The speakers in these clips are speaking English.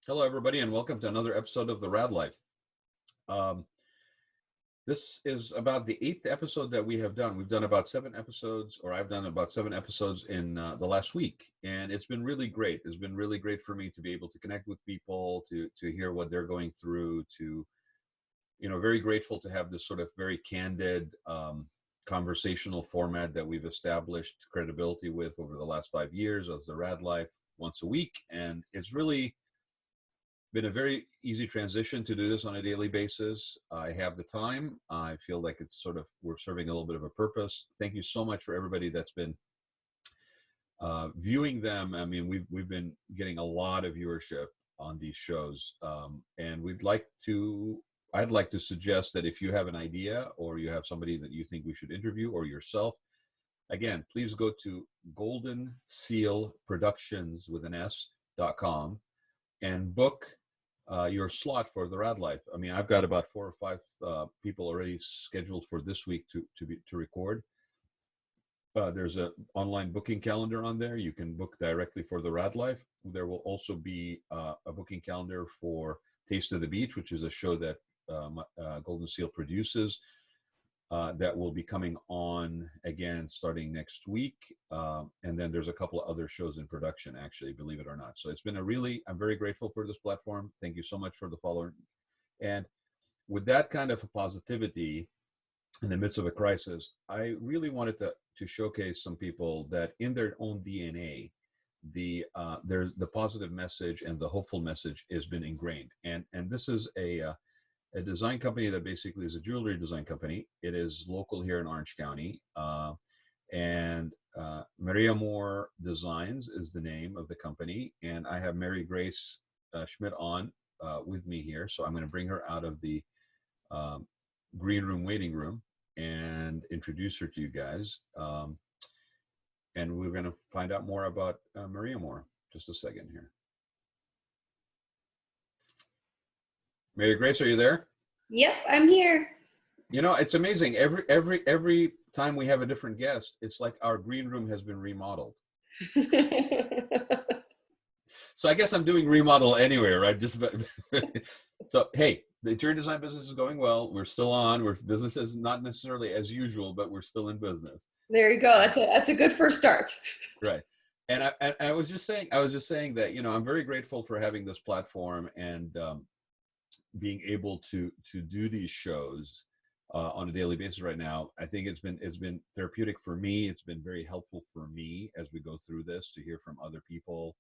Hello, everybody, and welcome to another episode of the Raad Life. Um, this is about the eighth episode that we have done. We've done about 7 episodes, or I've done about 7 episodes in the last week, and it's been really great. It's been really great for me to be able to connect with people, to hear what they're going through, very grateful to have this sort of very candid conversational format that we've established credibility with over the last 5 years as the Raad Life once a week, and it's really been a very easy transition to do this on a daily basis. I have the time. I feel like it's sort of, we're serving a little bit of a purpose. Thank you so much for everybody that's been viewing them. I mean, we've been getting a lot of viewership on these shows. And I'd like to suggest that if you have an idea or you have somebody that you think we should interview or yourself, again, please go to goldensealproductions.com and book your slot for the Raad Life. I mean, I've got about 4 or 5 people already scheduled for this week to record. There's an online booking calendar on there. You can book directly for the Raad Life. There will also be a booking calendar for Taste of the Beach, which is a show that Golden Seal produces. That will be coming on again starting next week. And then there's a couple of other shows in production, actually, believe it or not. So it's been I'm very grateful for this platform. Thank you so much for the following. And with that kind of a positivity in the midst of a crisis, I really wanted to showcase some people that in their own DNA, there's the positive message and the hopeful message has been ingrained. And this is a design company that basically is a jewelry design company. It is local here in Orange County. And Mariamor Designs is the name of the company. And I have Mary Grace Schmidt on with me here. So I'm going to bring her out of the green room waiting room and introduce her to you guys. And we're going to find out more about Mariamor. Just a second here. Mary Grace, are you there? Yep, I'm here. You know, it's amazing. Every time we have a different guest, it's like our green room has been remodeled. So I guess I'm doing remodel anyway, right? So hey, the interior design business is going well. We're still on. Business is not necessarily as usual, but we're still in business. There you go. That's a good first start. Right. And I was just saying that, I'm very grateful for having this platform and being able to do these shows on a daily basis right now. I think it's been therapeutic for me. It's been very helpful for me as we go through this, to hear from other people,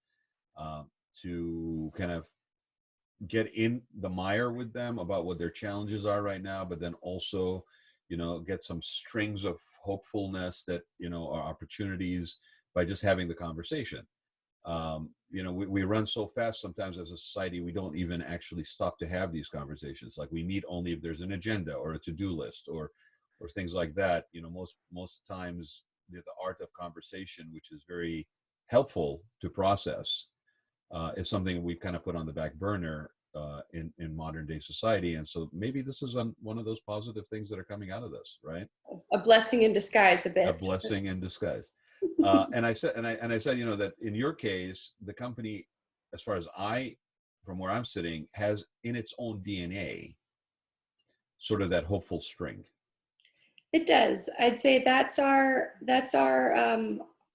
to kind of get in the mire with them about what their challenges are right now, but then also, get some strings of hopefulness that, are opportunities by just having the conversation. We run so fast sometimes as a society, we don't even actually stop to have these conversations. Like, we meet only if there's an agenda or a to-do list or things like that. Most times the art of conversation, which is very helpful to process, is something we've kind of put on the back burner in modern day society. And so maybe this is one of those positive things that are coming out of this, right? A blessing in disguise, a bit. A blessing in disguise. And I said, that in your case, the company, as far as from where I'm sitting, has in its own DNA sort of that hopeful string. It does. I'd say that's our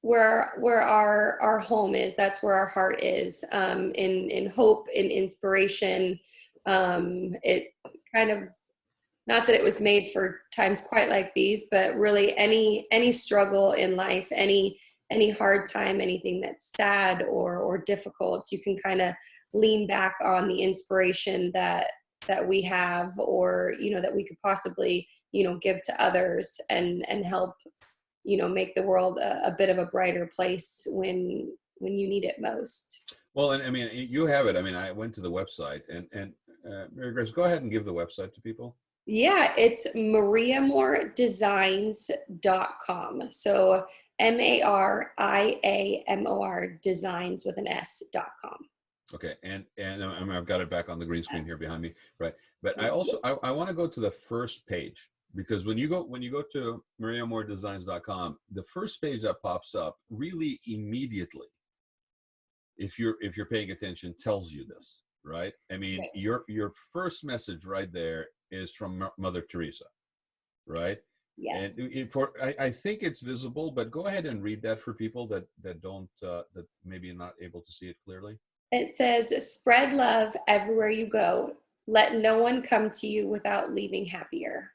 where our home is. That's where our heart is, in hope, in inspiration. It kind of, not that it was made for times quite like these, but really any struggle in life, any hard time, anything that's sad or difficult, you can kind of lean back on the inspiration that we have, or that we could possibly give to others and help make the world a bit of a brighter place when you need it most. Well, and I mean, you have it. I mean, I went to the website, and Mary Grace, go ahead and give the website to people. Yeah, it's mariamordesigns.com. So MARIAMOR designs with an S.com. Okay, and I've got it back on the green screen here behind me, right? But I also I want to go to the first page, because when you go to mariamordesigns.com, the first page that pops up really immediately, if you're paying attention, tells you this. right? I mean, Right. your first message right there is from Mother Teresa, right? Yes. And I think it's visible, but go ahead and read that for people that don't that maybe not able to see it clearly. It says, spread love everywhere you go. Let no one come to you without leaving happier.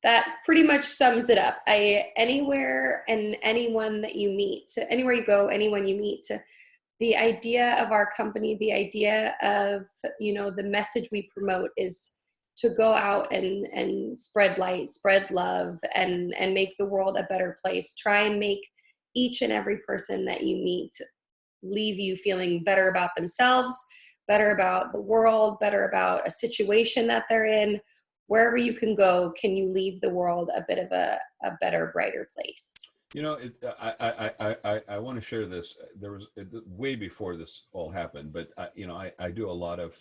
That pretty much sums it up. Anywhere and anyone that you meet, anywhere you go, anyone you meet, the idea of our company, the idea of, the message we promote is to go out and spread light, spread love, and make the world a better place. Try and make each and every person that you meet leave you feeling better about themselves, better about the world, better about a situation that they're in. Wherever you can go, can you leave the world a bit of a better, brighter place? I want to share this. There was way before this all happened, but I do a lot of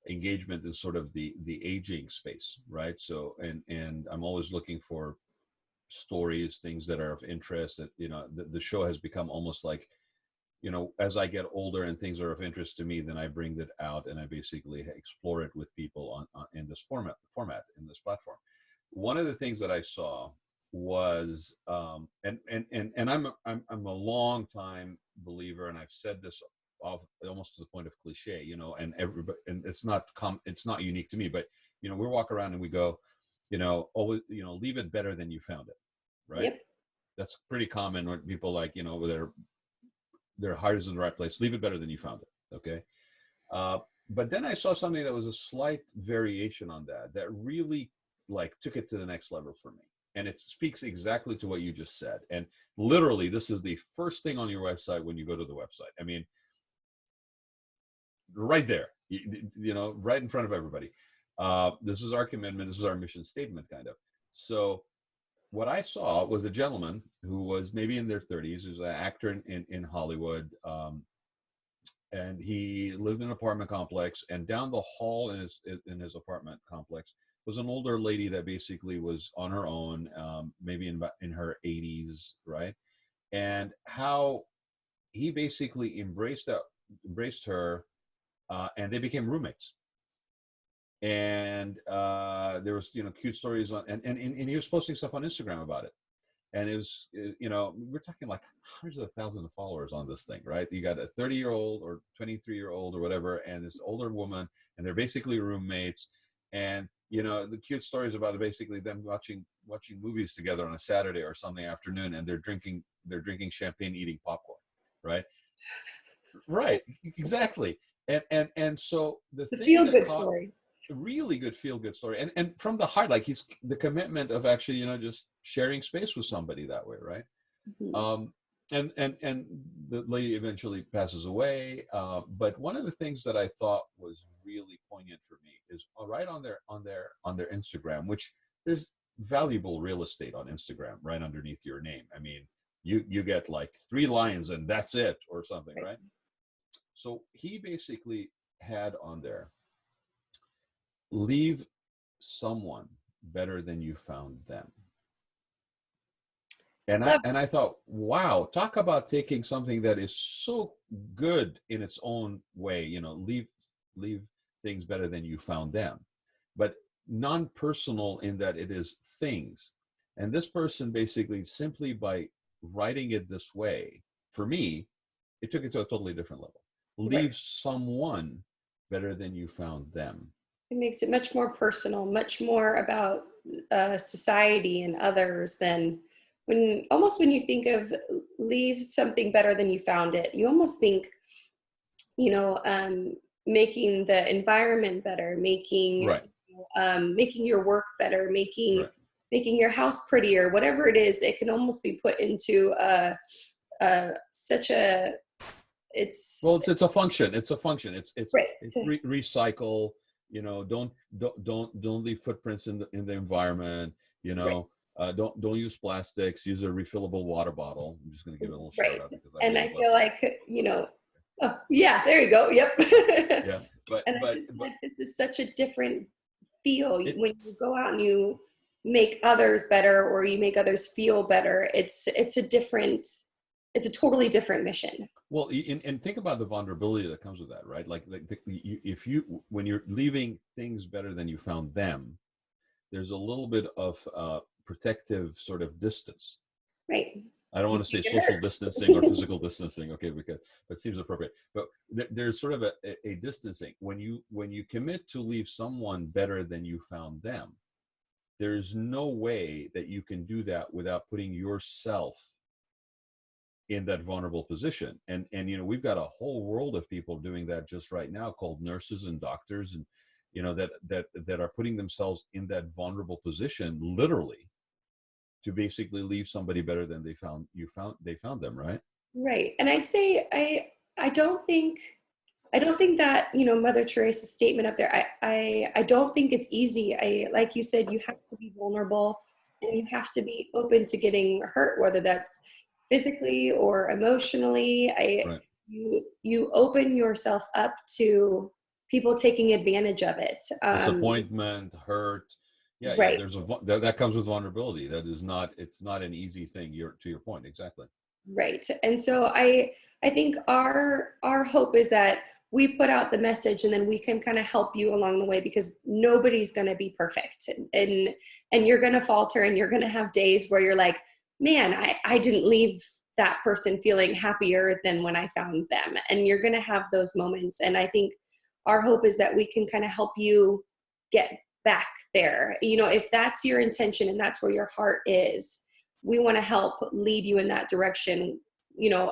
engagement in sort of the aging space, right? So and I'm always looking for stories, things that are of interest. That the show has become almost like, as I get older and things are of interest to me, then I bring that out and I basically explore it with people on in this format in this platform. One of the things that I saw was, and I'm a long time believer, and I've said this almost to the point of cliche, and everybody, and it's not unique to me, but we walk around and we go, always, leave it better than you found it, right? Yep. That's pretty common when people like, their heart is in the right place. Leave it better than you found it. Okay. But then I saw something that was a slight variation on that really like took it to the next level for me. And it speaks exactly to what you just said. And literally, this is the first thing on your website when you go to the website. I mean, right there, right in front of everybody. This is our commitment. This is our mission statement, kind of. So what I saw was a gentleman who was maybe in their 30s, who's an actor in Hollywood, and he lived in an apartment complex. And down the hall in his apartment complex was an older lady that basically was on her own, maybe in her 80s, right? And how he basically embraced her, and they became roommates. And there was cute stories on, and he was posting stuff on Instagram about it. And it was, we're talking like hundreds of thousands of followers on this thing, right? You got a 30-year-old or 23-year-old or whatever, and this older woman, and they're basically roommates. And the cute stories about basically them watching movies together on a Saturday or Sunday afternoon, and they're drinking champagne, eating popcorn, right? Right, exactly. And so the The thing feel that good caught story. a really good feel good story, and from the heart, like he's the commitment of actually just sharing space with somebody that way, right? Mhm. um and the lady eventually passes away, but one of the things that I thought was really poignant for me is right on their Instagram, which there's valuable real estate on Instagram right underneath your name. I mean, you get like 3 lines and that's it, or something, Right. right? So he basically had on there, leave someone better than you found them. And Love. I thought, wow, talk about taking something that is so good in its own way, leave things better than you found them, but non-personal in that it is things. And this person basically, simply by writing it this way, for me, it took it to a totally different level. Right. Leave someone better than you found them. It makes it much more personal, much more about society and others than when you think of leave something better than you found it. You almost think, you know, um, making the environment better, Right, making your work better, right. making your house prettier, whatever it is. It can almost be put into such a it's Well, it's a function. It's a function. It's right. recycle. Don't leave footprints in the environment. Right. Don't use plastics. Use a refillable water bottle. I'm just going to give it a little shout Right. out because I And really I love feel this. like, oh, yeah, there you go. Yep. Yeah, but And I but just feel but like this is such a different feel it when you go out and you make others better or you make others feel better. It's a different it's a totally different mission. Well, and think about the vulnerability that comes with that, right? Like if you, when you're leaving things better than you found them, there's a little bit of protective sort of distance. Right. I don't You want to say can't get social hurt. distancing or physical distancing, okay, because that seems appropriate. But there's sort of a distancing when you commit to leave someone better than you found them. There's no way that you can do that without putting yourself in that vulnerable position. And we've got a whole world of people doing that just right now, called nurses and doctors, and that are putting themselves in that vulnerable position, literally, to basically leave somebody better than they found them, right? Right. And I'd say I don't think that, Mother Teresa's statement up there, I don't think it's easy. Like you said, you have to be vulnerable and you have to be open to getting hurt, whether that's physically or emotionally. Right. You open yourself up to people taking advantage of it. Disappointment, hurt. Yeah. Right. There's that comes with vulnerability. It's not an easy thing. To your point, exactly. Right. And so I think our hope is that we put out the message and then we can kind of help you along the way, because nobody's going to be perfect, and you're going to falter, and you're going to have days where you're like, man, I didn't leave that person feeling happier than when I found them. And you're going to have those moments. And I think our hope is that we can kind of help you get back there. If that's your intention and that's where your heart is, we want to help lead you in that direction.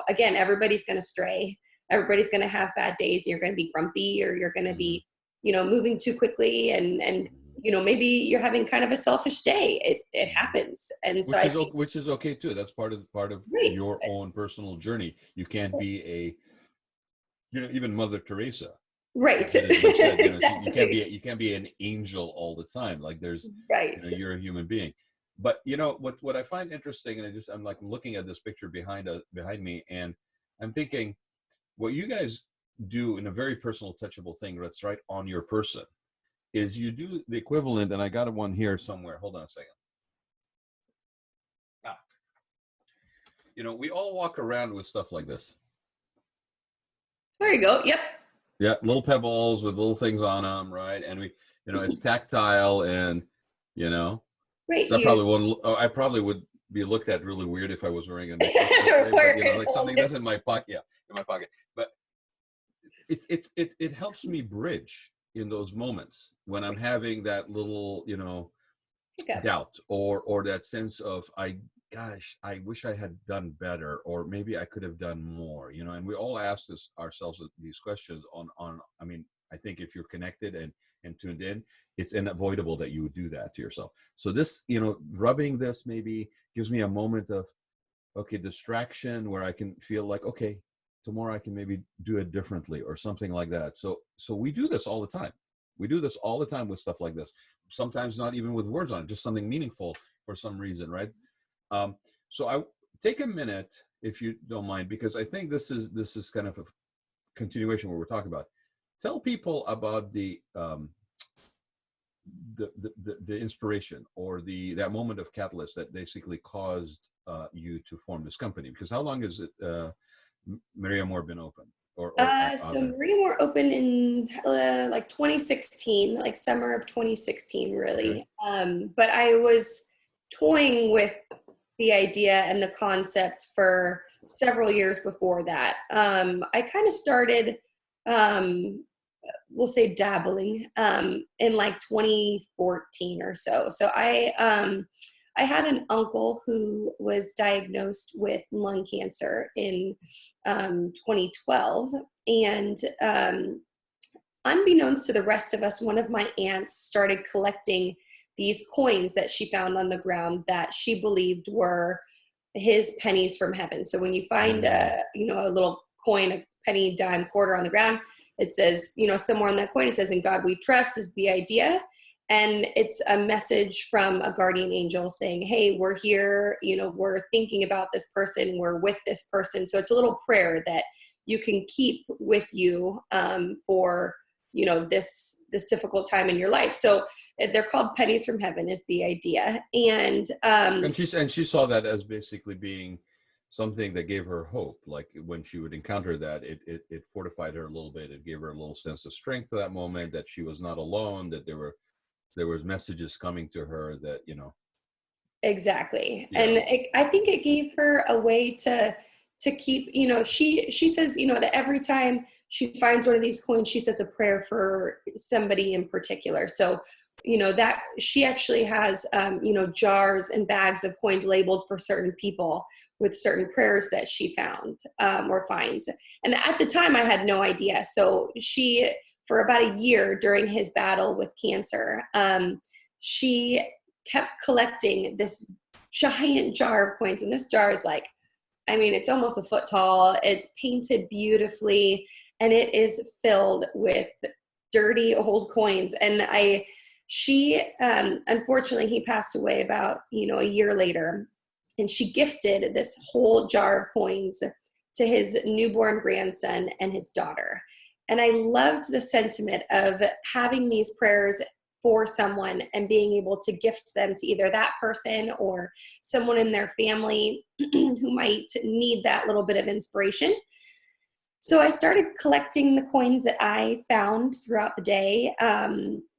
Again, everybody's going to stray. Everybody's going to have bad days. You're going to be grumpy, or you're going to be, moving too quickly. And maybe you're having kind of a selfish day. It happens. And so which is okay too. That's part of right. your own personal journey. You can't be even Mother Teresa. Right. Said, Exactly. you can't be an angel all the time. Like there's, right. You're a human being. But what I find interesting, and I'm looking at this picture behind me, and I'm thinking, what you guys do in a very personal, touchable thing that's right on your person is you do the equivalent, and I got one here somewhere. Hold on a second. We all walk around with stuff like this. There you go. Yep. Yeah, little pebbles with little things on them, right? And we, it's tactile, and Right. So I probably would be looked at really weird if I was wearing a necklace, but, like something that's in my pocket. Yeah, in my pocket. But it helps me bridge in those moments when I'm having that little, doubt or that sense of I wish I had done better, or maybe I could have done more, and we all ask ourselves these questions I mean, I think if you're connected and tuned in, it's unavoidable that you would do that to yourself. So this, rubbing this maybe gives me a moment of, okay, distraction, where I can feel like, okay, tomorrow I can maybe do it differently or something like that. So we do this all the time. We do this all the time with stuff like this. Sometimes not even with words on it, just something meaningful for some reason, right? So I take a minute, if you don't mind, because I think this is kind of a continuation of what we're talking about. Tell people about the inspiration, or that moment of catalyst that basically caused you to form this company. Because how long has it Mariamor been open? So Mariamor opened in like 2016, like summer of 2016, really. Okay. But I was toying with the idea and the concept for several years before that. I kind of started, we'll say, dabbling in like 2014 or so. So I had an uncle who was diagnosed with lung cancer in 2012. And unbeknownst to the rest of us, one of my aunts started collecting these coins that she found on the ground that she believed were his pennies from heaven. So when you find a little coin, a penny, dime, quarter on the ground, it says, somewhere on that coin, it says, "In God we trust," is the idea. And it's a message from a guardian angel saying, hey, we're here, we're thinking about this person, we're with this person. So it's a little prayer that you can keep with you for, this difficult time in your life. So they're called pennies from heaven is the idea. And she saw that as basically being something that gave her hope. Like when she would encounter that, it fortified her a little bit. It gave her a little sense of strength at that moment, that she was not alone, that there was messages coming to her that, you know. Exactly. Yeah. And I think it gave her a way to keep, you know, she says, you know, that every time she finds one of these coins, she says a prayer for somebody in particular. So, you know, that she actually has, you know, jars and bags of coins labeled for certain people with certain prayers that she found, or finds. And at the time I had no idea. So she, for about a year during his battle with cancer, she kept collecting this giant jar of coins. And this jar is like, I mean, it's almost a foot tall. It's painted beautifully, and it is filled with dirty old coins. And she, unfortunately, he passed away about, you know, a year later, and she gifted this whole jar of coins to his newborn grandson and his daughter. And I loved the sentiment of having these prayers for someone and being able to gift them to either that person or someone in their family who might need that little bit of inspiration. So I started collecting the coins that I found throughout the day.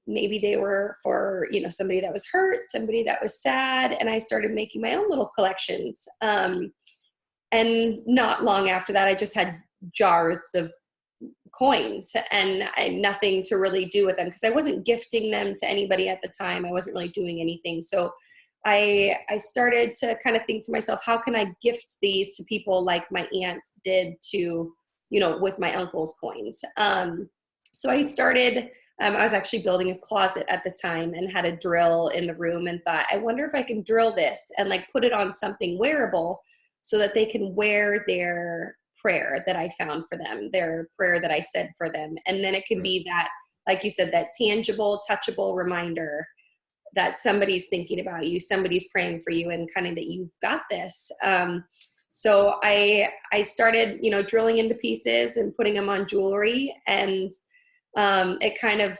Maybe they were for, you know, somebody that was hurt, somebody that was sad, and I started making my own little collections. And not long after that, I just had jars of coins, and I had nothing to really do with them because I wasn't gifting them to anybody at the time. I wasn't really doing anything. So I started to kind of think to myself, how can I gift these to people like my aunt did to, you know, with my uncle's coins. So I started, I was actually building a closet at the time and had a drill in the room and thought, I wonder if I can drill this and like put it on something wearable so that they can wear their prayer that I found for them, their prayer that I said for them. And then it can be that, like you said, that tangible, touchable reminder that somebody's thinking about you, somebody's praying for you, and kind of that you've got this. So I started, you know, drilling into pieces and putting them on jewelry, and it kind of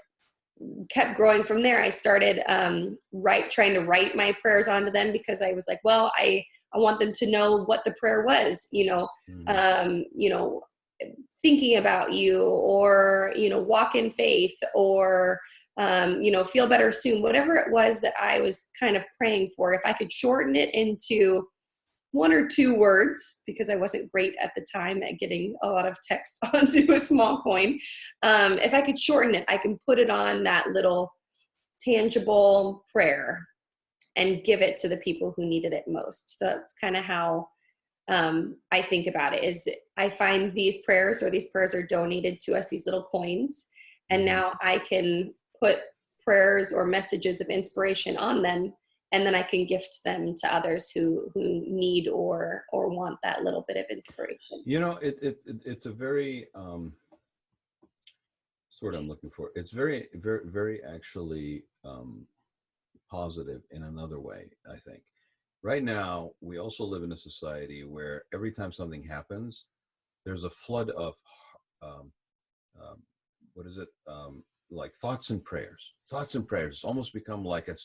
kept growing from there. I started trying to write my prayers onto them because I was like, well, I want them to know what the prayer was, you know, thinking about you, or, you know, walk in faith, or, you know, feel better soon, whatever it was that I was kind of praying for. If I could shorten it into 1 or 2 words, because I wasn't great at the time at getting a lot of text onto a small coin. If I could shorten it, I can put it on that little tangible prayer and give it to the people who needed it most. So that's kind of how I think about it. Is I find these prayers are donated to us, these little coins, and now I can put prayers or messages of inspiration on them, and then I can gift them to others who need or want that little bit of inspiration. You know, it's a very sort of I'm looking for. It's very, very, very actually positive in another way, I think. Right now, we also live in a society where every time something happens, there's a flood of what is it? Like thoughts and prayers. Thoughts and prayers. It's almost become like a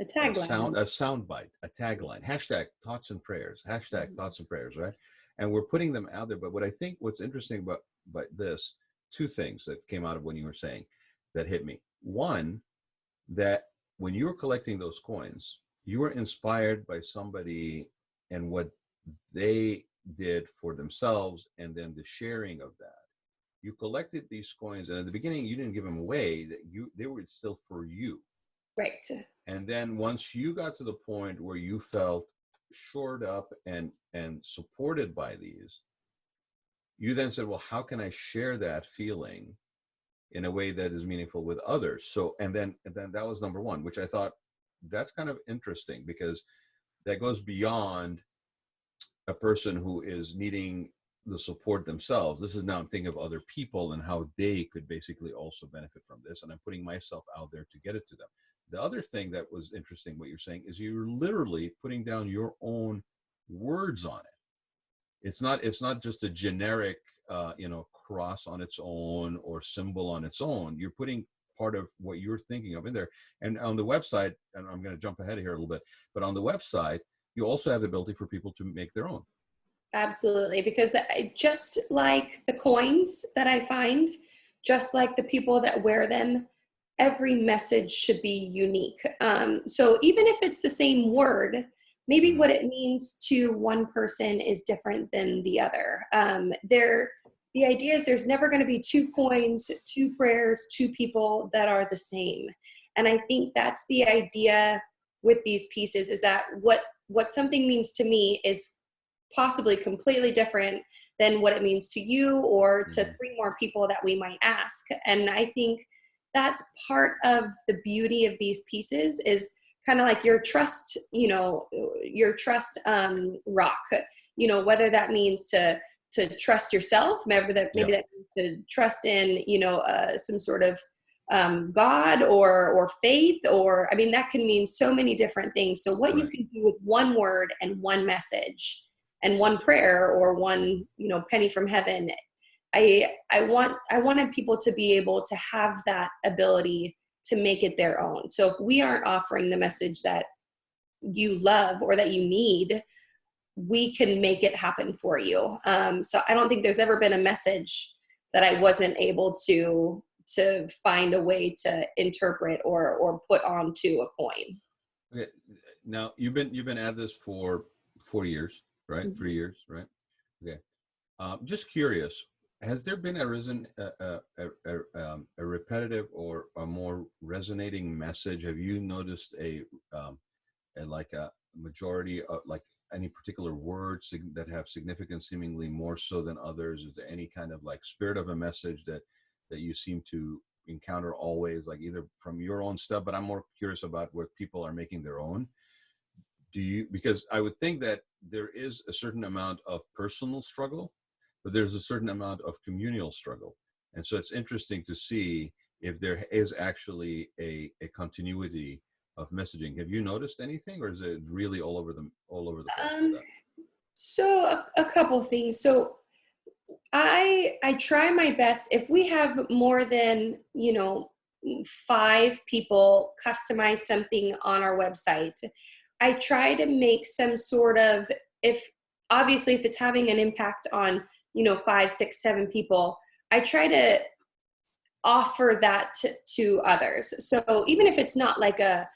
tagline, a sound bite, a tagline. Hashtag thoughts and prayers. Hashtag thoughts and prayers. Right? And we're putting them out there. But what I think what's interesting about this, 2 things that came out of when you were saying that hit me. One, that when you were collecting those coins, you were inspired by somebody and what they did for themselves, and then the sharing of that. You collected these coins, and at the beginning, you didn't give them away. They were still for you. right? And then once you got to the point where you felt shored up and supported by these, you then said, well, how can I share that feeling in a way that is meaningful with others? So, and then that was number 1, which I thought that's kind of interesting, because that goes beyond a person who is needing the support themselves. This is now I'm thinking of other people and how they could basically also benefit from this. And I'm putting myself out there to get it to them. The other thing that was interesting, what you're saying, is you're literally putting down your own words on it. It's not just a generic, cross on its own or symbol on its own. You're putting part of what you're thinking of in there. And on the website, and I'm going to jump ahead here a little bit, but on the website, you also have the ability for people to make their own. Absolutely, because just like the coins that I find, just like the people that wear them, every message should be unique. So even if it's the same word, maybe Mhm. what it means to one person is different than the other. The idea is there's never going to be two coins, two prayers, two people that are the same. And I think that's the idea with these pieces, is that what something means to me is possibly completely different than what it means to you or to Mhm. three more people that we might ask. And I think that's part of the beauty of these pieces, is kind of like your trust, your trust rock, whether that means to trust yourself, Yeah. maybe that means to trust in, some sort of God or faith, or I mean, that can mean so many different things. So what you Right. can do with one word and one message and one prayer or one, penny from heaven. I wanted people to be able to have that ability to make it their own. So if we aren't offering the message that you love or that you need, we can make it happen for you. So I don't think there's ever been a message that I wasn't able to find a way to interpret or put onto a coin. Okay. Now you've been at this for 4 years, right? 3 years, right? Okay. Just curious, has there been a repetitive or a more resonating message? Have you noticed like a majority of like any particular words that have significance seemingly more so than others? Is there any kind of like spirit of a message that you seem to encounter always, like either from your own stuff, but I'm more curious about where people are making their own? Because I would think that there is a certain amount of personal struggle, but there's a certain amount of communal struggle. And so it's interesting to see if there is actually a continuity of messaging. Have you noticed anything, or is it really all over the place with Um, that? so a couple things. So I try my best. If we have more than, five people customize something on our website, I try to make some sort of, if obviously if it's having an impact on, five, six, seven people, I try to offer that to others. So even if it's not like a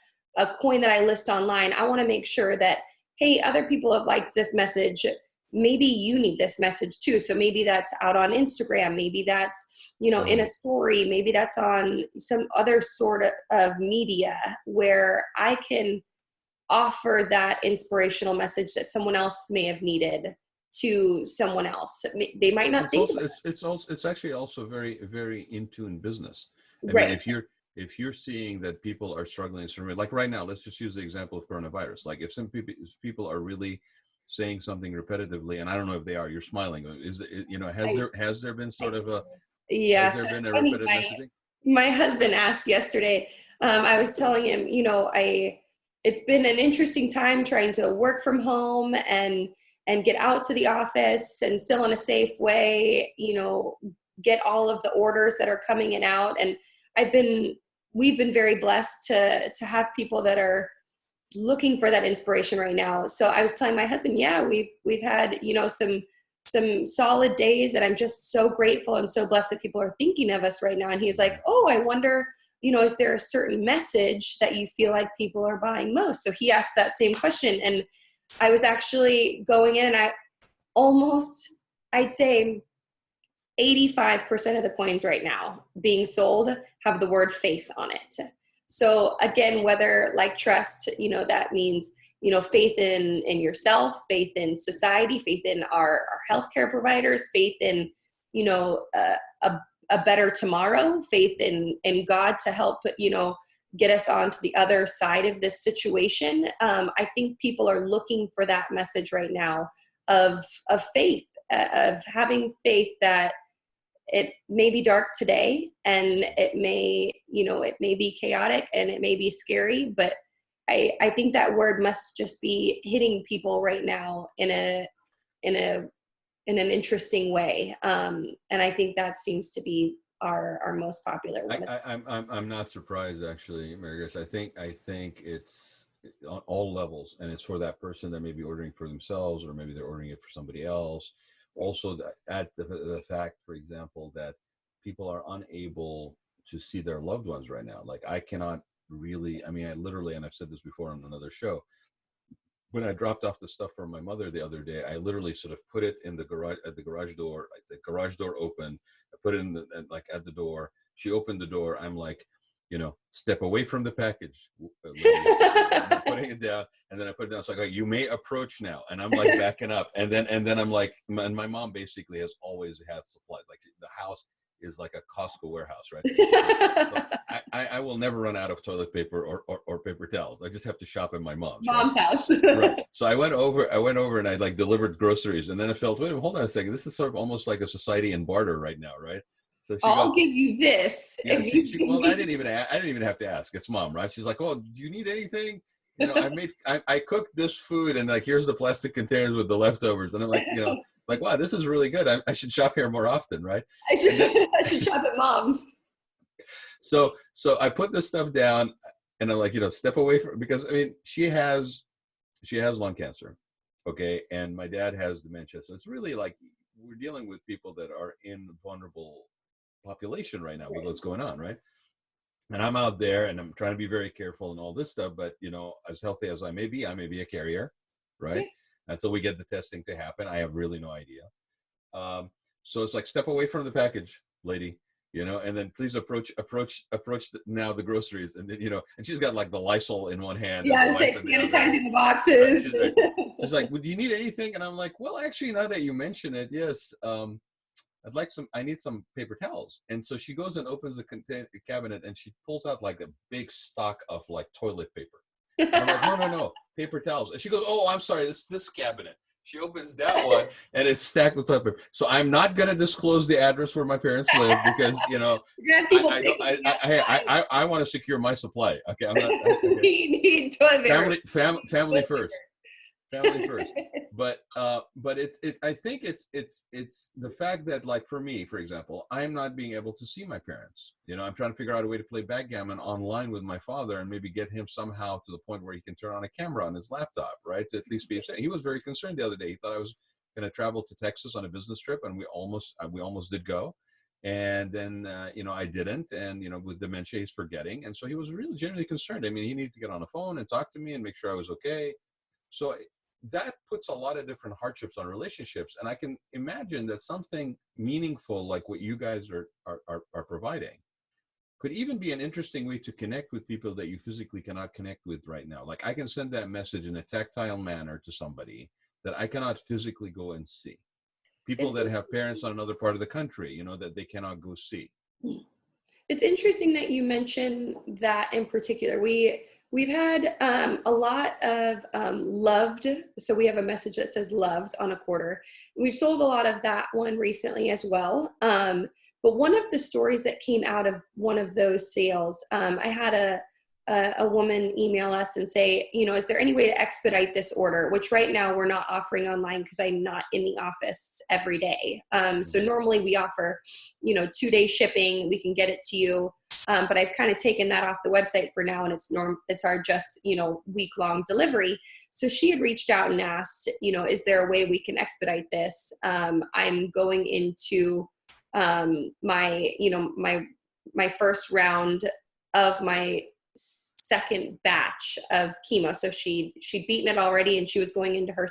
coin that I list online, I want to make sure that, hey, other people have liked this message. Maybe you need this message too. So maybe that's out on Instagram. Maybe that's, in a Mhm. story. Maybe that's on some other sort of media where I can offer that inspirational message that someone else may have needed to someone else. They might not It's think also about it's actually also very very in tune business. it. I mean, Right. if you're seeing that people are struggling in certain way, like right now, let's just use the example of coronavirus. Like if some people are really saying something repetitively, and I don't know if they are, you're smiling. Is it, I, has there been I sort of a has Yes, there it's been a funny. repetitive messaging? My husband asked yesterday. I was telling him, I it's been an interesting time trying to work from home and get out to the office and still in a safe way, get all of the orders that are coming in out. And I've been we've been very blessed to have people that are looking for that inspiration right now. So I was telling my husband, yeah, we've had, some solid days, and I'm just so grateful and so blessed that people are thinking of us right now. And he's like, Mhm. oh, I wonder, is there a certain message that you feel like people are buying most? So he asked that same question. And I was actually going in, and I'd say 85% of the coins right now being sold have the word faith on it. So again, whether like trust, that means, faith in yourself, faith in society, faith in our healthcare providers, faith in, a, a better tomorrow, faith in God to help, get us onto the other side of this situation. I think people are looking for that message right now of faith, of having faith that it may be dark today, and it may be chaotic and it may be scary, but I think that word must just be hitting people right now in a in an interesting way. And I think that seems to be our most popular I, one. I I'm not surprised actually, Mary Grace. I think it's on all levels, and it's for that person that may be ordering for themselves, or maybe they're ordering it for somebody else. Also, add the fact, for example, that people are unable to see their loved ones right now. Like I cannot really, I mean, I literally, and I've said this before on another show, when I dropped off the stuff for my mother the other day, I literally sort of put it in the garage, at the garage door. Like the garage door opened. I put it in the, like at the door. She opened the door. I'm like, step away from the package, lady. I'm putting it down, and then I put it down. It's like, you may approach now, and I'm like backing up, and then I'm like, and my mom basically has always had supplies. Like the house is like a Costco warehouse, right? So I will never run out of toilet paper or paper towels. I just have to shop at my mom's house. Right. So I went over and I like delivered groceries, and then I felt, wait, hold on a second. This is sort of almost like a society in barter right now, right? So I'll give you this. Yeah, well, I didn't even have to ask. It's mom, right? She's like, oh, do you need anything? I cooked this food, and like, here's the plastic containers with the leftovers. And I'm like, like, wow, this is really good. I should shop here more often, right? I should shop at mom's. So I put this stuff down, and I'm like, step away from, because I mean, she has lung cancer, okay, and my dad has dementia. So it's really like we're dealing with people that are in vulnerable population right now with what's going on, right? And I'm out there, and I'm trying to be very careful and all this stuff, but as healthy as I may be a carrier, right? Until we get the testing to happen, I have really no idea. So it's like, step away from the package, lady, and then please approach now the groceries, and then and she's got like the Lysol in one hand. Yeah, I was like sanitizing the boxes. She's like, well, do you need anything? And I'm like, well, actually, now that you mention it, yes. I need some paper towels. And so she goes and opens the cabinet, and she pulls out like a big stock of like toilet paper. And I'm like, no, paper towels. And she goes, oh, I'm sorry, this cabinet. She opens that one, and it's stacked with toilet paper. So I'm not going to disclose the address where my parents live, because, I want to secure my supply. Okay. I'm not, okay. Need toilet paper. Family first. Family first. But I think it's the fact that, like, for me, for example, I'm not being able to see my parents. I'm trying to figure out a way to play backgammon online with my father, and maybe get him somehow to the point where he can turn on a camera on his laptop, right? To at least be upset. He was very concerned the other day. He thought I was going to travel to Texas on a business trip, and we almost did go. And then, I didn't. And, with dementia, he's forgetting. And so he was really genuinely concerned. I mean, he needed to get on the phone and talk to me and make sure I was okay. So that puts a lot of different hardships on relationships. And I can imagine that something meaningful like what you guys are providing could even be an interesting way to connect with people that you physically cannot connect with right now. Like, I can send that message in a tactile manner to somebody that I cannot physically go and see. People that have parents on another part of the country, that they cannot go see. It's interesting that you mention that in particular. We've had a lot of loved. So we have a message that says loved on a quarter. We've sold a lot of that one recently as well. But one of the stories that came out of one of those sales, I had a woman email us and say, is there any way to expedite this order? Which right now we're not offering online because I'm not in the office every day. So normally we offer, 2-day shipping. We can get it to you. But I've kind of taken that off the website for now, and it's our just, week-long delivery. So she had reached out and asked, is there a way we can expedite this? I'm going into my first round of my second batch of chemo. So she'd beaten it already, and she was going into her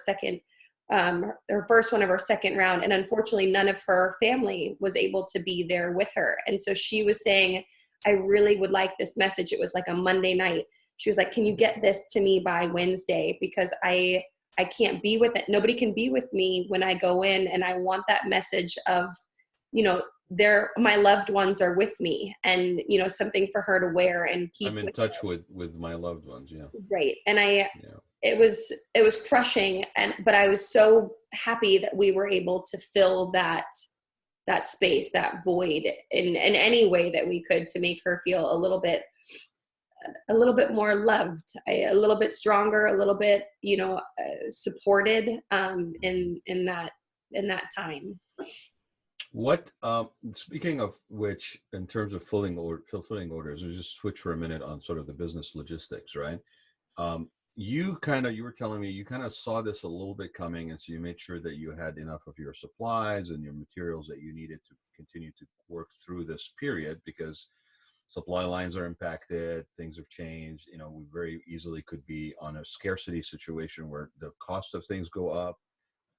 her first one of her second round. And unfortunately, none of her family was able to be there with her. And so she was saying, I really would like this message. It was like a Monday night. She was like, can you get this to me by Wednesday? Because I can't be with it. Nobody can be with me when I go in, and I want that message of, my loved ones are with me, and, something for her to wear and keep. I'm in touch with my loved ones. Yeah. Right. And it was crushing. But I was so happy that we were able to fill that space, that void in any way that we could, to make her feel a little bit more loved, a little bit stronger, a little bit, supported, in that time. What, speaking of which, in terms of fulfilling orders, we'll just switch for a minute on sort of the business logistics, right? you were telling me you kind of saw this a little bit coming, and so you made sure that you had enough of your supplies and your materials that you needed to continue to work through this period, because supply lines are impacted, things have changed. We very easily could be on a scarcity situation where the cost of things go up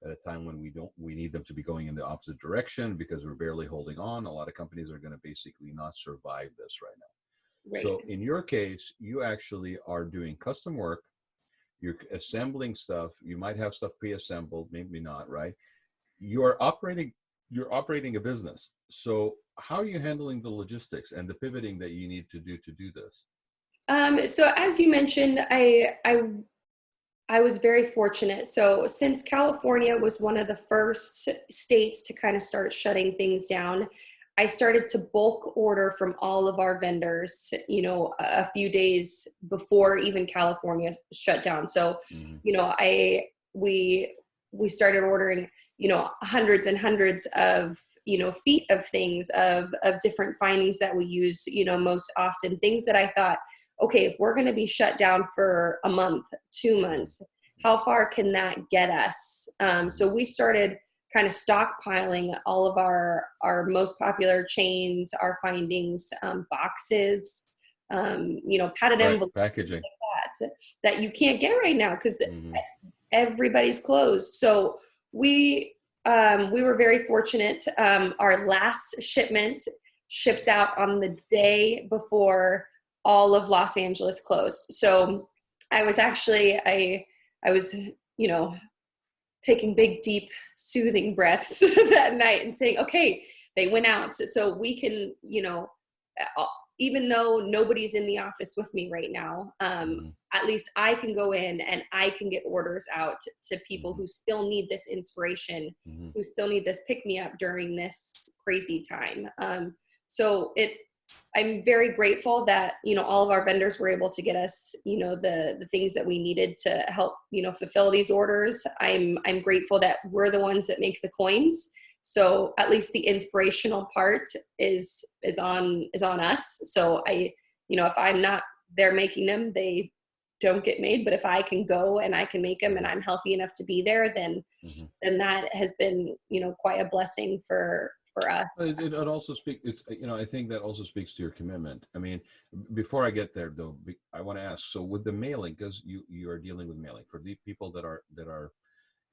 at a time when we need them to be going in the opposite direction because we're barely holding on. A lot of companies are going to basically not survive this right now. Right. So in your case, you actually are doing custom work. You're assembling stuff. You might have stuff pre-assembled, maybe not, right? You're operating a business. So how are you handling the logistics and the pivoting that you need to do this? So as you mentioned, I was very fortunate. So since California was one of the first states to kind of start shutting things down, I started to bulk order from all of our vendors, a few days before even California shut down. So, we started ordering, hundreds and hundreds of, feet of things, of different findings that we use, most often, things that I thought, okay, if we're going to be shut down for a month, 2 months, how far can that get us? So we started kind of stockpiling all of our most popular chains, our findings, boxes, padded envelopes, packaging that you can't get right now because everybody's closed. So we were very fortunate. Our last shipment shipped out on the day before all of Los Angeles closed. So I was actually, I was, taking big, deep, soothing breaths that night and saying, okay, they went out. So we can, even though nobody's in the office with me right now, at least I can go in and I can get orders out to people who still need this inspiration, who still need this pick me up during this crazy time. I'm very grateful that, all of our vendors were able to get us, the things that we needed to help, fulfill these orders. I'm grateful that we're the ones that make the coins. So at least the inspirational part is on us. So if I'm not there making them, they don't get made. But if I can go and I can make them and I'm healthy enough to be there, then that has been, quite a blessing for us. It also speaks, I think that also speaks to your commitment. I mean, before I get there though, I want to ask, so with the mailing, because you are dealing with mailing for the people that are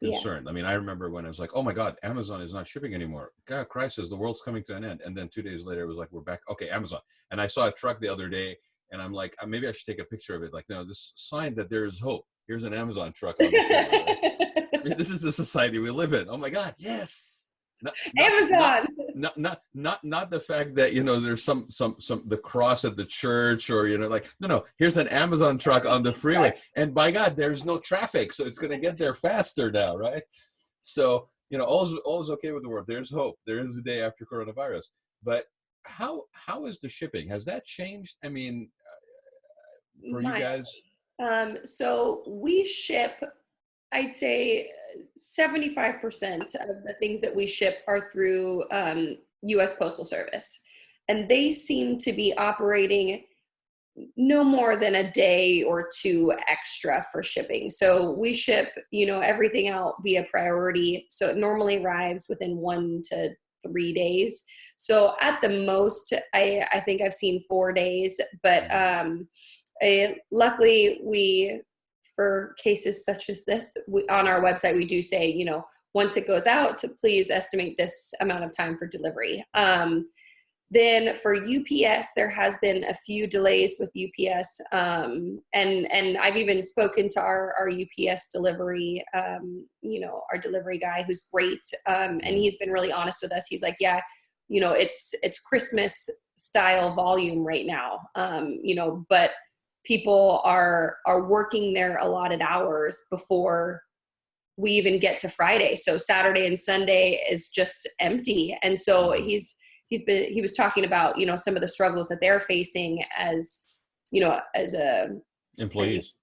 concerned. Yeah. I mean, I remember when I was like, oh my God, Amazon is not shipping anymore. God, crisis, the world's coming to an end. And then 2 days later, it was like, we're back. Okay, Amazon. And I saw a truck the other day and I'm like, maybe I should take a picture of it. Like, this sign that there is hope. Here's an Amazon truck on the street, right? I mean, this is the society we live in. Oh my God, yes. Amazon. Not the fact that there's some the cross at the church or no, here's an Amazon truck on the freeway, and by God, there's no traffic, so it's going to get there faster now, right? So all's okay with the world. There's hope. There is a day after coronavirus. But how is the shipping? Has that changed? I mean, for you guys. So we ship, I'd say 75% of the things that we ship are through U.S. Postal Service. And they seem to be operating no more than a day or two extra for shipping. So we ship, everything out via priority. So it normally arrives within 1 to 3 days. So at the most, I think I've seen 4 days. But luckily, for cases such as this, on our website, we do say, once it goes out, to please estimate this amount of time for delivery. Then for UPS, there has been a few delays with UPS. And I've even spoken to our UPS delivery, our delivery guy, who's great. And he's been really honest with us. He's like, yeah, it's Christmas style volume right now, but people are working their allotted hours before we even get to Friday. So Saturday and Sunday is just empty. And so he was talking about, some of the struggles that they're facing as a employees.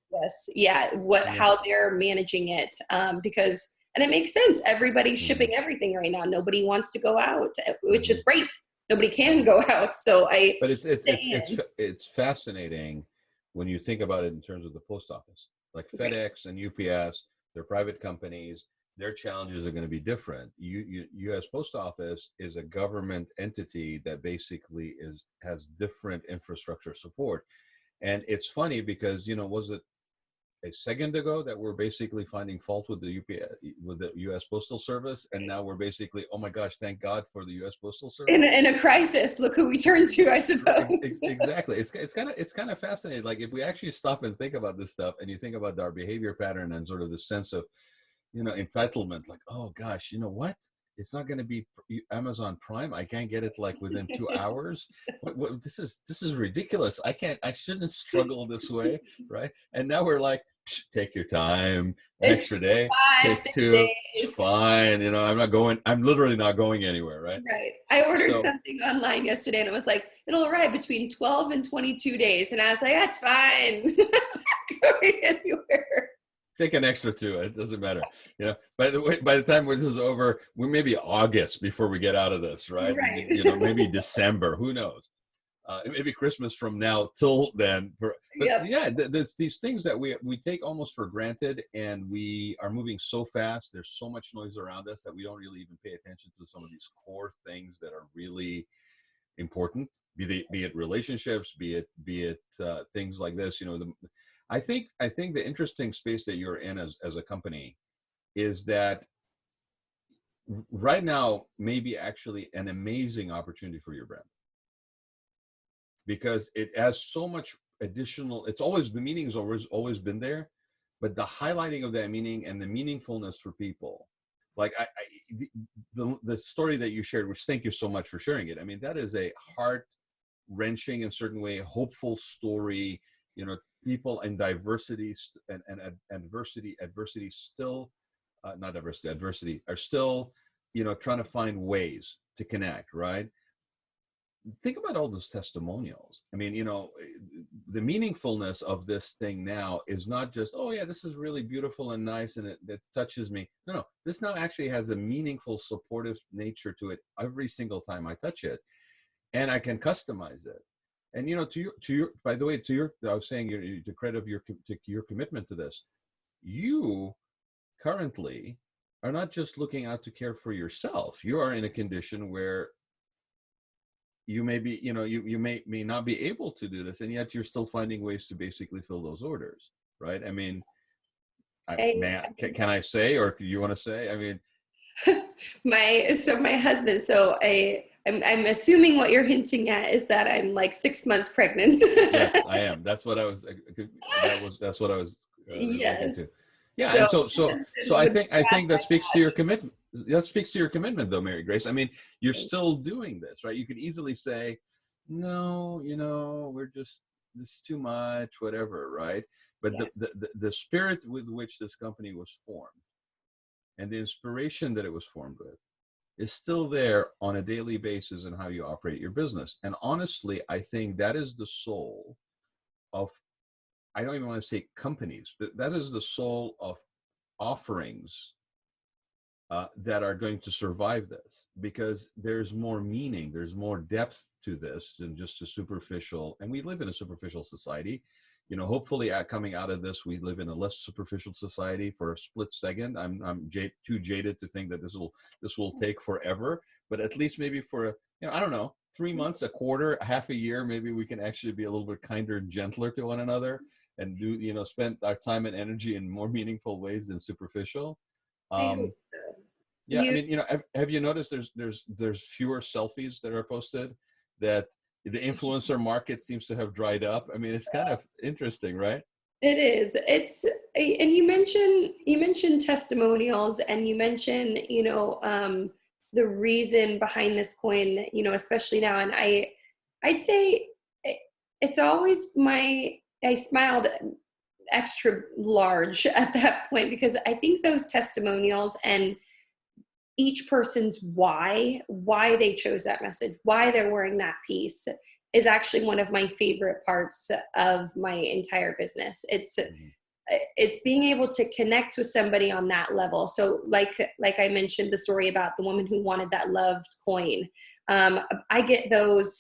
How they're managing it. Because, and it makes sense. Everybody's shipping everything right now. Nobody wants to go out, which is great. Nobody can go out. So but it's fascinating when you think about it in terms of the post office. Like FedEx and UPS, they're private companies. Their challenges are going to be different. U.S. Post Office is a government entity that basically has different infrastructure support. And it's funny because, was it a second ago that we're basically finding fault with the with the U.S. Postal Service, and now we're basically, oh my gosh, thank God for the U.S. Postal Service. In a crisis, look who we turn to, I suppose. Exactly. It's kind of fascinating. Like if we actually stop and think about this stuff, and you think about our behavior pattern and sort of the sense of, entitlement, like, oh gosh, you know what? It's not going to be Amazon Prime. I can't get it like within 2 hours. This is ridiculous. I shouldn't struggle this way, right? And now we're like, take your time, an extra day, 5, take 6 2, days. it's fine. I'm literally not going anywhere, right? Right. I ordered something online yesterday and it was like, it'll arrive between 12 and 22 days. And I was like, that's fine. I'm not going anywhere. Take an extra 2. It doesn't matter. By the time this is over, we may be August before we get out of this, right? Right. Maybe December, who knows? Maybe Christmas from now till then. But yeah, there's these things that we take almost for granted, and we are moving so fast. There's so much noise around us that we don't really even pay attention to some of these core things that are really important. Be it relationships, be it things like this. I think the interesting space that you're in as a company is that right now may be actually an amazing opportunity for your brand, because it has so much additional. The meaning has always been there, but the highlighting of that meaning and the meaningfulness for people, like the story that you shared, which thank you so much for sharing it. I mean, that is a heart-wrenching, in a certain way, hopeful story. People in diversity and adversity still, not diversity, adversity are still, trying to find ways to connect, right? Think about all those testimonials. I mean, the meaningfulness of this thing now is not just, oh yeah, this is really beautiful and nice and it touches me. No, this now actually has a meaningful, supportive nature to it every single time I touch it, and I can customize it. And by the way, I was saying, to credit your commitment to this, you currently are not just looking out to care for yourself. You are in a condition where you may be, you may not be able to do this, and yet you're still finding ways to basically fill those orders, right? I mean, can I say, or you want to say? I mean, my husband. I'm assuming what you're hinting at is that I'm like 6 months pregnant. Yes, I am. That's what I was. That's what I was. Yes. Yeah, and so I think that speaks to your commitment. That speaks to your commitment, though, Mary Grace. I mean, you're still doing this, right? You could easily say, no, we're just, this is too much, whatever, right? But the spirit with which this company was formed and the inspiration that it was formed with is still there on a daily basis in how you operate your business. And honestly, I think that is the soul of, I don't even want to say companies, but that is the soul of offerings that are going to survive this, because there's more meaning, there's more depth to this than just a superficial, and we live in a superficial society. Hopefully coming out of this, we live in a less superficial society for a split second. I'm too jaded to think that this will take forever, but at least maybe for, I don't know, 3 months, a quarter, half a year, maybe we can actually be a little bit kinder and gentler to one another and do, spend our time and energy in more meaningful ways than superficial. Yeah, I mean, have you noticed there's fewer selfies that are posted, that the influencer market seems to have dried up? I mean, it's kind of interesting, right? It is. And you mentioned testimonials, and you mentioned, the reason behind this coin, especially now. And I'd say it's always I smiled extra large at that point, because I think those testimonials and each person's why they chose that message, why they're wearing that piece, is actually one of my favorite parts of my entire business. It's being able to connect with somebody on that level. So like I mentioned, the story about the woman who wanted that loved coin. I get those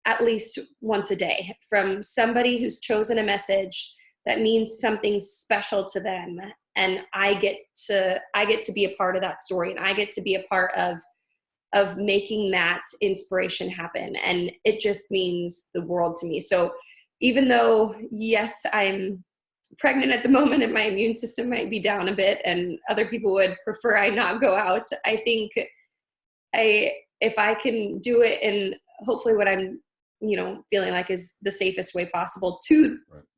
at least once a day from somebody who's chosen a message that means something special to them. And I get to be a part of that story, and I get to be a part of making that inspiration happen. And it just means the world to me. So even though, yes, I'm pregnant at the moment and my immune system might be down a bit and other people would prefer I not go out, I think if I can do it in hopefully what I'm, feeling like is the safest way possible to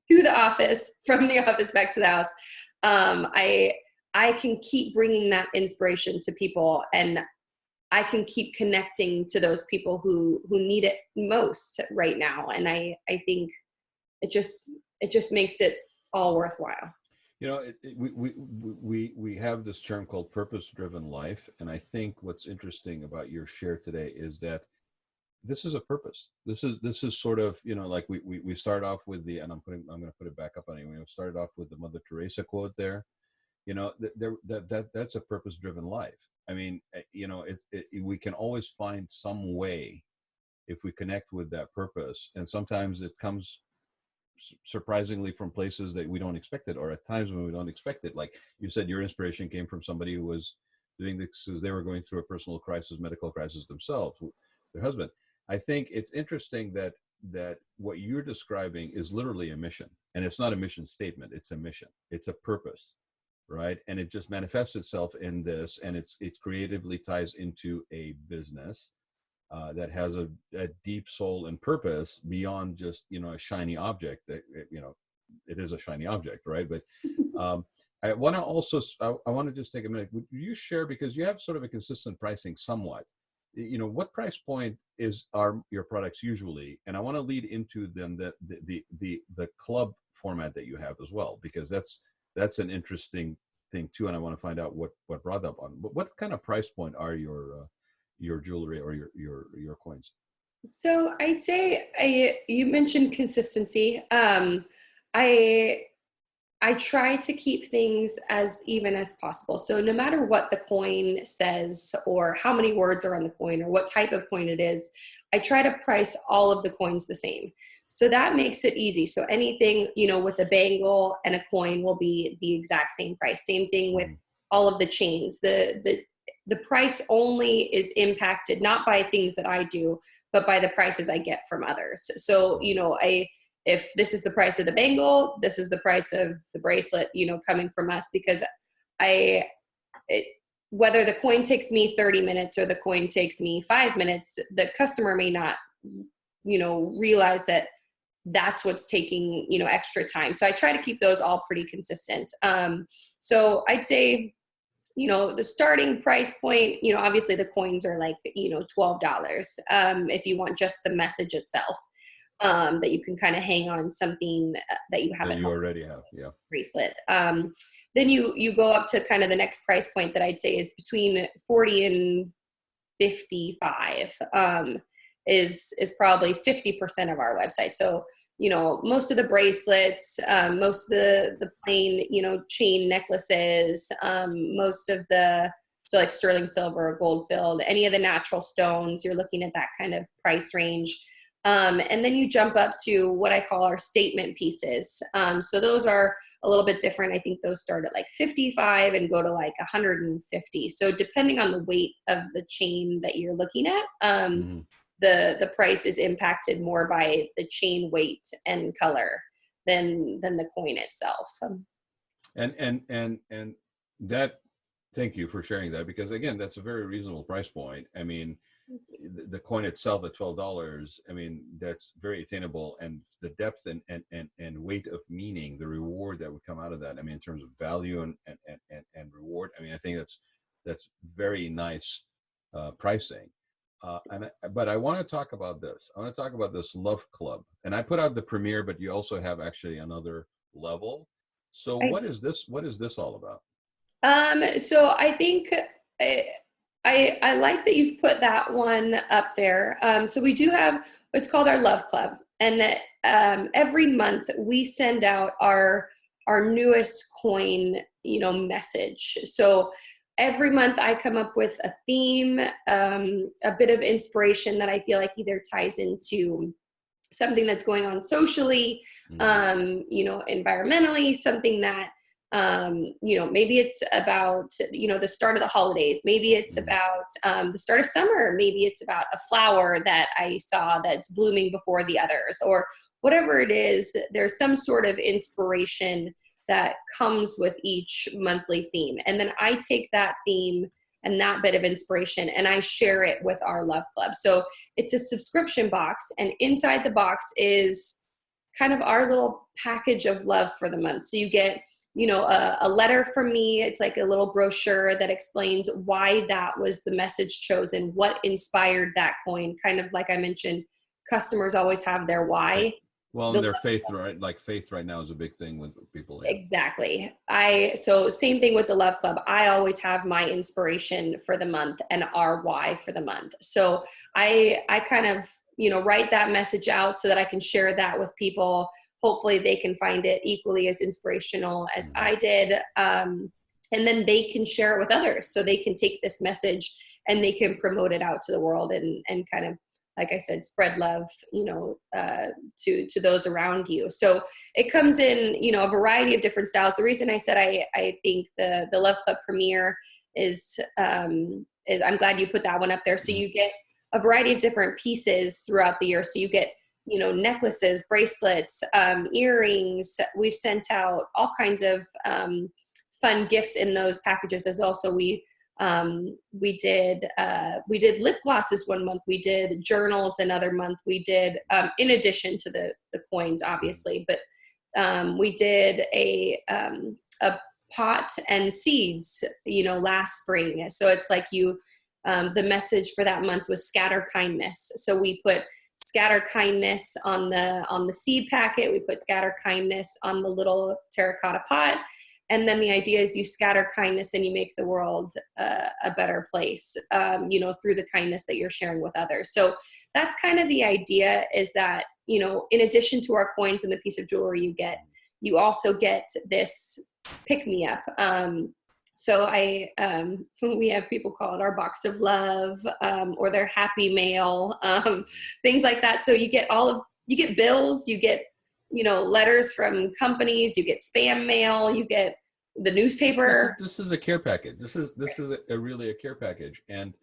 the office, from the office back to the house, I can keep bringing that inspiration to people, and I can keep connecting to those people who need it most right now. And I think it just makes it all worthwhile. We have this term called purpose-driven life, and I think what's interesting about your share today is that this is a purpose. This is sort of, like we start off with and I'm going to put it back up on you. We started off with the Mother Teresa quote there. That's a purpose-driven life. I mean, we can always find some way if we connect with that purpose, and sometimes it comes surprisingly from places that we don't expect it, or at times when we don't expect it. Like you said, your inspiration came from somebody who was doing this because they were going through a personal crisis, medical crisis themselves, their husband. I think it's interesting that what you're describing is literally a mission, and it's not a mission statement. It's a mission. It's a purpose, right? And it just manifests itself in this, and it creatively ties into a business that has a deep soul and purpose beyond just, a shiny object that, it is a shiny object, right? But I want to just take a minute. Would you share, because you have sort of a consistent pricing somewhat, what price point are your products usually? And I want to lead into them the club format that you have as well, because that's an interesting thing too. And I want to find out what brought up on, but what kind of price point are your jewelry or your coins? So I'd say you mentioned consistency. I try to keep things as even as possible. So no matter what the coin says or how many words are on the coin or what type of coin it is, I try to price all of the coins the same. So that makes it easy. So anything, with a bangle and a coin will be the exact same price. Same thing with all of the chains. The price only is impacted not by things that I do, but by the prices I get from others. So, if this is the price of the bangle, this is the price of the bracelet, coming from us, because whether the coin takes me 30 minutes or the coin takes me 5 minutes, the customer may not, realize that that's what's taking, extra time. So I try to keep those all pretty consistent. So I'd say, the starting price point, obviously the coins are like, $12 if you want just the message itself, that you can kind of hang on something that you have that you already have, yeah, bracelet. Then you go up to kind of the next price point that I'd say is between 40 and 55, is probably 50% of our website. So, most of the bracelets, most of the plain, chain necklaces, most of so like sterling silver, gold filled, any of the natural stones, you're looking at that kind of price range. And then you jump up to what I call our statement pieces. So those are a little bit different. I think those start at like 55 and go to like 150. So depending on the weight of the chain that you're looking at, the price is impacted more by the chain weight and color than the coin itself. And that, thank you for sharing that, because again, that's a very reasonable price point. I mean, the coin itself at $12, I mean, that's very attainable, and the depth and weight of meaning, the reward that would come out of that, I mean, in terms of value and reward, I mean, I think that's very nice pricing. But I want to talk about this. I want to talk about this Love Club, and I put out the premiere, but you also have actually another level. So what is this all about? So I think I like that you've put that one up there. So we do have what's called our Love Club, and every month we send out our newest coin, message. So every month I come up with a theme, a bit of inspiration that I feel like either ties into something that's going on socially, environmentally, something that, maybe it's about, the start of the holidays. Maybe it's about the start of summer. Maybe it's about a flower that I saw that's blooming before the others, or whatever it is. There's some sort of inspiration that comes with each monthly theme. And then I take that theme and that bit of inspiration and I share it with our love club. So it's a subscription box, and inside the box is kind of our little package of love for the month. So you get, a letter from me. It's like a little brochure that explains why that was the message chosen, what inspired that coin. Kind of like I mentioned, customers always have their why. Well, and their faith, right? Like faith right now is a big thing with people. Yeah. Exactly. So same thing with the Love Club. I always have my inspiration for the month and our why for the month. So I kind of, write that message out so that I can share that with people. Hopefully they can find it equally as inspirational as I did. And then they can share it with others. So they can take this message and they can promote it out to the world and kind of, like I said, spread love, to those around you. So it comes in, a variety of different styles. The reason I said I think the Love Club Premiere is I'm glad you put that one up there. So you get a variety of different pieces throughout the year. So you get, necklaces, bracelets, earrings. We've sent out all kinds of fun gifts in those packages as also. We did lip glosses one month. We did journals another month. We did, in addition to the coins, obviously, but we did a pot and seeds, last spring. So it's like the message for that month was scatter kindness. So we put scatter kindness on the seed packet. We put scatter kindness on the little terracotta pot. And then the idea is you scatter kindness and you make the world a better place, through the kindness that you're sharing with others. So that's kind of the idea, is that, in addition to our coins and the piece of jewelry you also get this pick-me-up. So we have people call it our box of love, or their happy mail, things like that. So you get bills, you get, letters from companies, you get spam mail, you get the newspaper. This is a care package. This is really a care package. And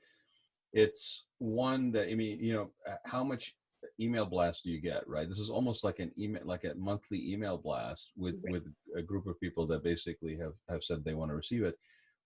it's one that, how much email blast do you get, right? This is almost like an email, like a monthly email blast with a group of people that basically have said they want to receive it.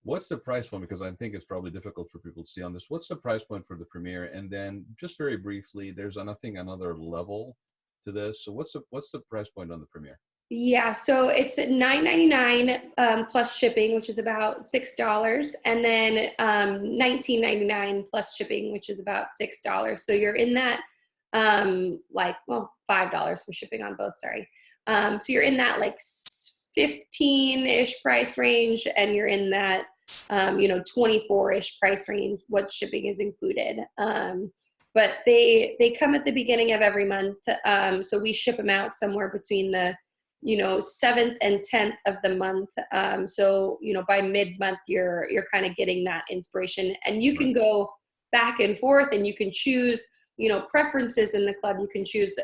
What's the price point? Because I think it's probably difficult for people to see on this. What's the price point for the premiere? And then just very briefly, there's another level to this. So what's the price point on the premiere? Yeah, so it's $9.99 plus shipping, which is about $6, and then $19.99 plus shipping, which is about $6. So you're in that $5 for shipping on both. Sorry. So you're in that 15-ish price range, and you're in that 24-ish price range. What shipping is included. But they come at the beginning of every month. So we ship them out somewhere between the 7th and 10th of the month. So by mid-month, you're kind of getting that inspiration, and you can go back and forth, and you can choose, preferences in the club. You can choose,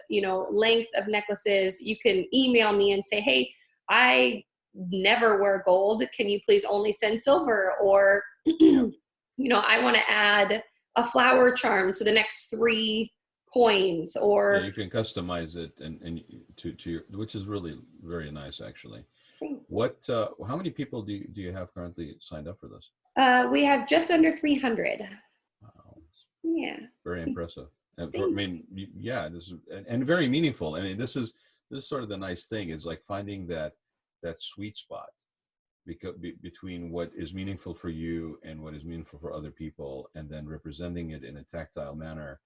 length of necklaces. You can email me and say, hey, I never wear gold. Can you please only send silver? Or, I want to add a flower charm to the next 3 coins. Or you can customize it and to your, which is really very nice, actually. How many people do you have currently signed up for this? We have just under 300. Wow. Yeah. Very impressive. And this is and very meaningful. I mean, this is sort of the nice thing, is like finding that sweet spot between what is meaningful for you and what is meaningful for other people, and then representing it in a tactile manner.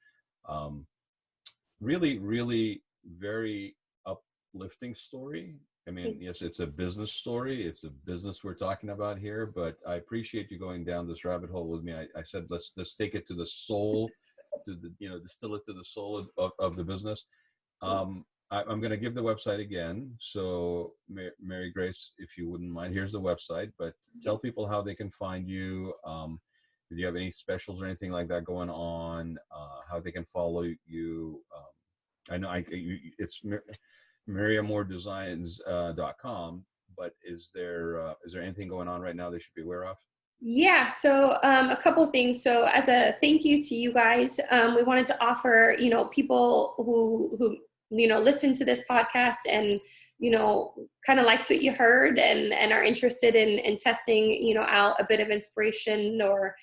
Really, really very uplifting story. I mean, yes, it's a business story. It's a business we're talking about here, but I appreciate you going down this rabbit hole with me. I said, let's take it to the soul, distill it to the soul of the business. I'm going to give the website again. So Mary Grace, if you wouldn't mind, here's the website, but tell people how they can find you. Do you have any specials or anything like that going on? How they can follow you? I know it's mariamordesigns.com, but is there anything going on right now they should be aware of? Yeah, so a couple things. So as a thank you to you guys, we wanted to offer, people who listen to this podcast and, kind of liked what you heard and are interested in testing, out a bit of inspiration or,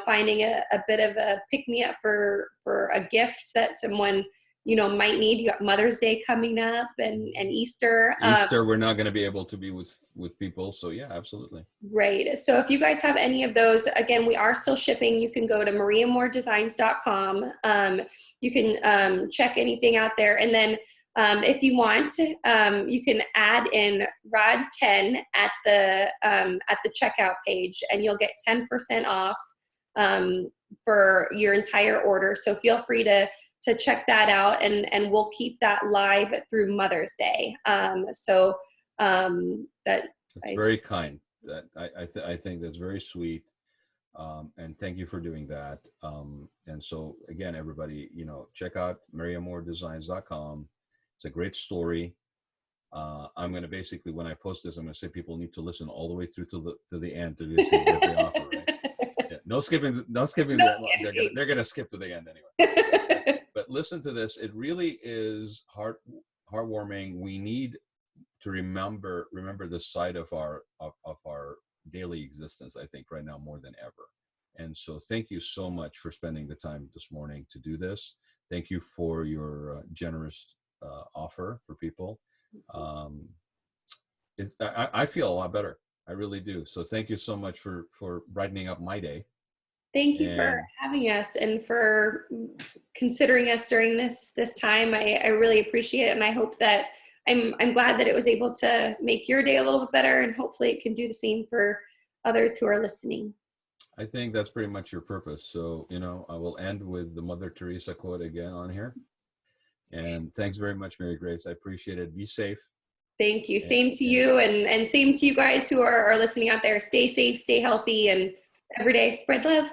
finding a bit of a pick-me-up for a gift that someone, might need. You got Mother's Day coming up and Easter. Easter, we're not going to be able to be with people. So yeah, absolutely. Right. So if you guys have any of those, again, we are still shipping. You can go to mariamordesigns.com. You can check anything out there. And then if you want, you can add in Raad 10 at the checkout page, and you'll get 10% off for your entire order. So feel free to check that out, and we'll keep that live through Mother's Day. That's very kind. That I think that's very sweet, and thank you for doing that. And so again, everybody, check out mariamordesigns.com. It's a great story. I'm going to basically, when I post this, I'm going to say people need to listen all the way through to the end to see what they offer. Right? Yeah. No skipping. They're going to skip to the end anyway. But listen to this. It really is heartwarming. We need to remember the side of our daily existence, I think, right now more than ever. And so thank you so much for spending the time this morning to do this. Thank you for your generous offer for people. I feel a lot better. I really do. So thank you so much for brightening up my day. Thank you for having us and for considering us during this time. I really appreciate it, and I hope that I'm glad that it was able to make your day a little bit better, and hopefully it can do the same for others who are listening. I think that's pretty much your purpose. So, I will end with the Mother Teresa quote again on here. And thanks very much, Mary Grace. I appreciate it. Be safe. Thank you. Same to you, and same to you guys who are listening out there. Stay safe, stay healthy, and every day spread love.